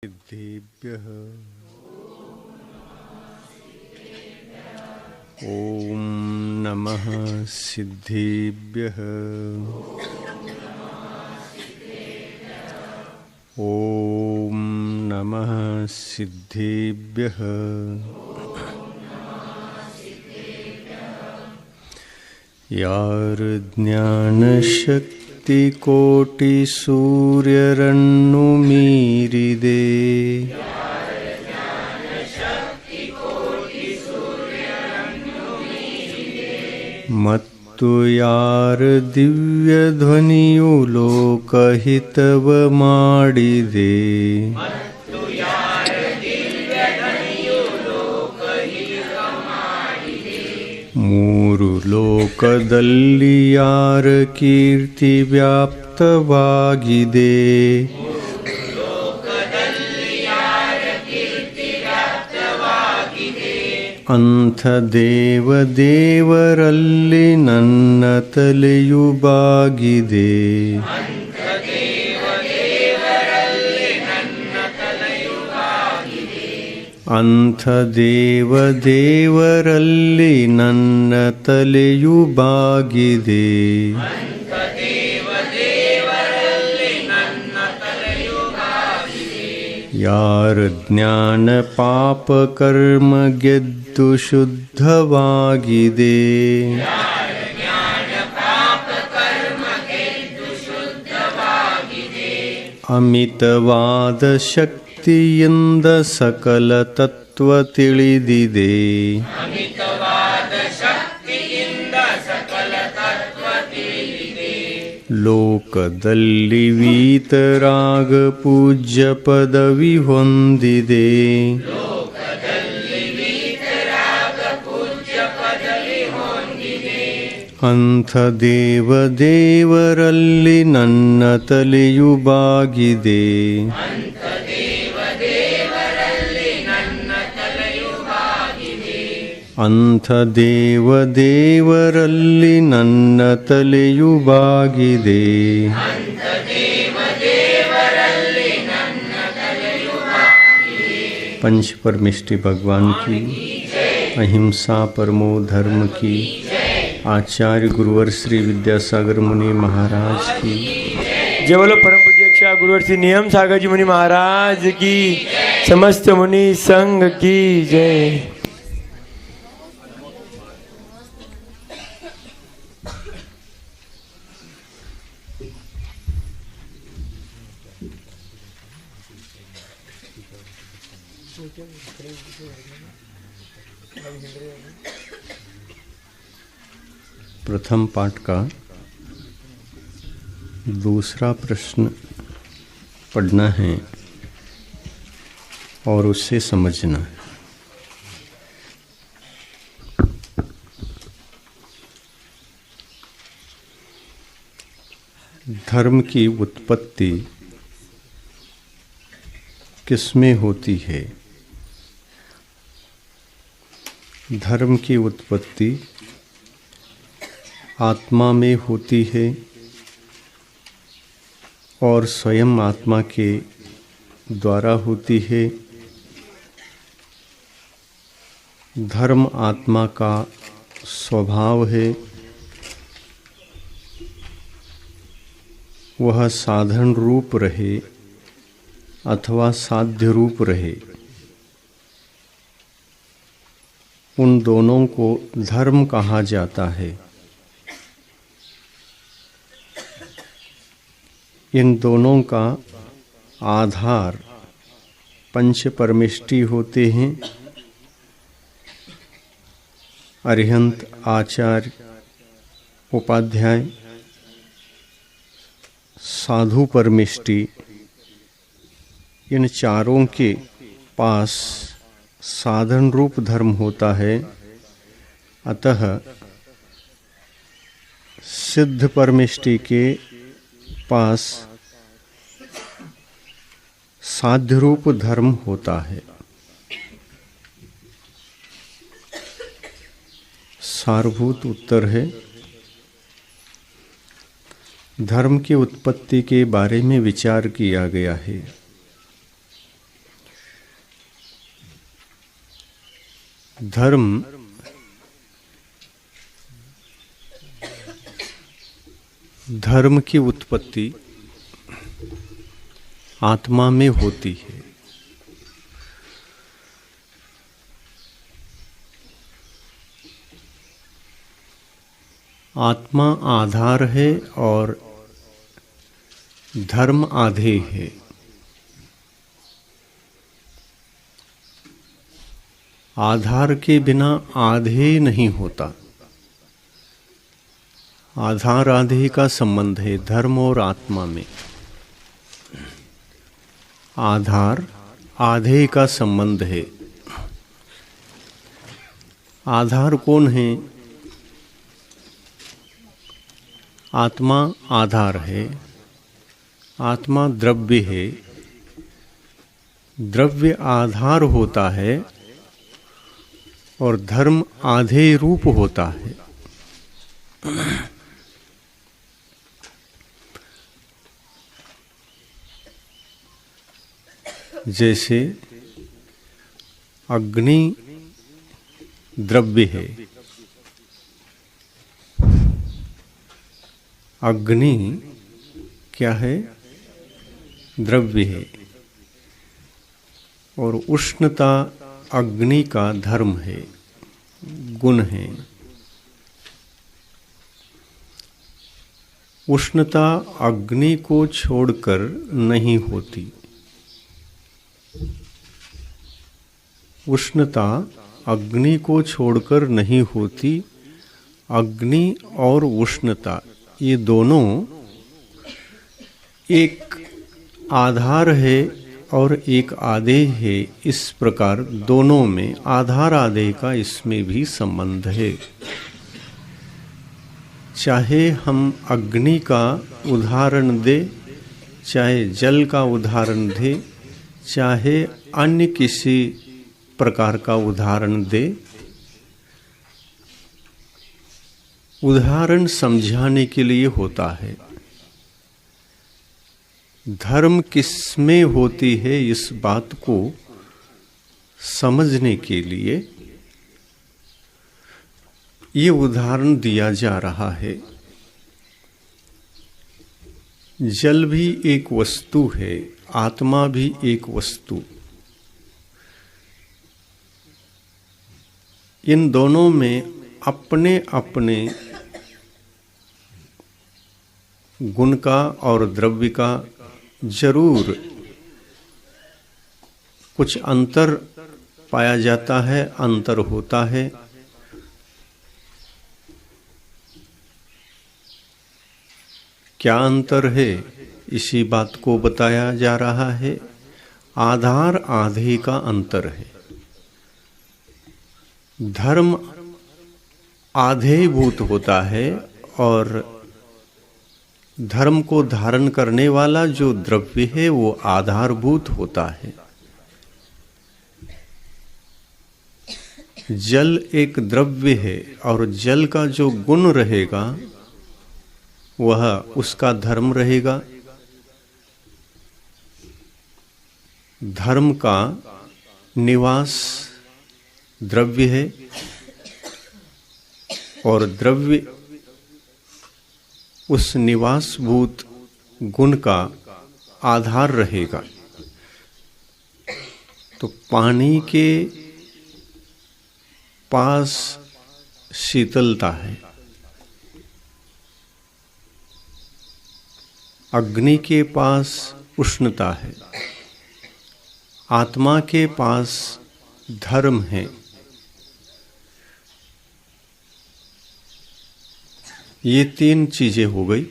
सिद्धेभ्यः ॐ नमः सिद्धेभ्यः ॐ नमः सिद्धेभ्यः यार्ज्ञानशक्तिकोटि सूर्यरन्नु मीरिदे मत्तु यार दिव्य ध्वनियु लोकहितव माडिदे ಮೂರು ಲೋಕದಲ್ಲಿ ಯಾರ ಕೀರ್ತಿ ವ್ಯಾಪ್ತವಾಗಿದೆ ಅಂಥ ದೇವರಲ್ಲಿ ನನ್ನ ತಲೆಯು ಬಾಗಿದೆ ಅಂಥ ದೇವರಲ್ಲಿ ನನ್ನ ತಲೆಯು ಬಾಗಿದೆ ಯಾರ ಜ್ಞಾನ ಪಾಪ ಕರ್ಮ ಗೆದ್ದು ಶುದ್ಧವಾಗಿದೆ ಅಮಿತವಾದ ಶಕ್ತಿಯಿಂದ ಸಕಲ ತತ್ವ ತಿಳಿದಿದೆ ಲೋಕದಲ್ಲಿ ವೀತರಾಗ ಪೂಜ್ಯ ಪದವಿ ಹೊಂದಿದೆ ಅಂಥ ದೇವರಲ್ಲಿ ನನ್ನ ತಲೆಯು ಬಾಗಿದೆ ಅಂಥ ದೇವರಲ್ಲಿ ನನ್ನ ತಲೆಯು ಬಾಗಿದೆ पंच परमिष्टि भगवान की, अहिंसा परमो धर्म की, आचार्य गुरुवर श्री विद्यासागर मुनि महाराज की जय बोलो। परम पूज्य गुरुवर श्री नियम सागर जी मुनि महाराज की, समस्त मुनि संघ की जय। प्रथम पाठ का दूसरा प्रश्न पढ़ना है और उससे समझना है। धर्म की उत्पत्ति किसमें होती है? धर्म की उत्पत्ति आत्मा में होती है और स्वयं आत्मा के द्वारा होती है। धर्म आत्मा का स्वभाव है, वह साधन रूप रहे अथवा साध्य रूप रहे, उन दोनों को धर्म कहा जाता है। इन दोनों का आधार पंच परमिष्टि होते हैं। अरिहंत, आचार्य, उपाध्याय, साधु परमिष्टि, इन चारों के पास साधन रूप धर्म होता है। अतः सिद्ध परमिष्टि के पास साध्य रूप धर्म होता है। सारभूत उत्तर है, धर्म की उत्पत्ति के बारे में विचार किया गया है। धर्म धर्म की उत्पत्ति आत्मा में होती है। आत्मा आधार है और धर्म आधेय है। आधार के बिना आधेय नहीं होता। आधार आधेय का संबंध है धर्म और आत्मा में। आधार आधेय का संबंध है। आधार कौन है? आत्मा आधार है। आत्मा द्रव्य है। द्रव्य आधार होता है और धर्म आधेय रूप होता है। जैसे अग्नि द्रव्य है। अग्नि क्या है? द्रव्य है। और उष्णता अग्नि का धर्म है, गुण है। उष्णता अग्नि को छोड़कर नहीं होती। उष्णता अग्नि को छोड़कर नहीं होती। अग्नि और उष्णता ये दोनों एक आधार है और एक आधेय है। इस प्रकार दोनों में आधार आधेय का इसमें भी संबंध है। चाहे हम अग्नि का उदाहरण दे, चाहे जल का उदाहरण दे, चाहे अन्य किसी प्रकार का उदाहरण दे, उदाहरण समझाने के लिए होता है। धर्म किसमें होती है इस बात को समझने के लिए ये उदाहरण दिया जा रहा है। जल भी एक वस्तु है, आत्मा भी एक वस्तु। इन दोनों में अपने अपने गुण का और द्रव्य का जरूर कुछ अंतर पाया जाता है, अंतर होता है। क्या अंतर है? इसी बात को बताया जा रहा है। आधार आधेय का अंतर है। धर्म आधेयभूत होता है और धर्म को धारण करने वाला जो द्रव्य है वो आधारभूत होता है। जल एक द्रव्य है और जल का जो गुण रहेगा वह उसका धर्म रहेगा। धर्म का निवास द्रव्य है और द्रव्य उस निवासभूत गुण का आधार रहेगा। तो पानी के पास शीतलता है, अग्नि के पास उष्णता है, आत्मा के पास धर्म है। ये तीन चीजें हो गई।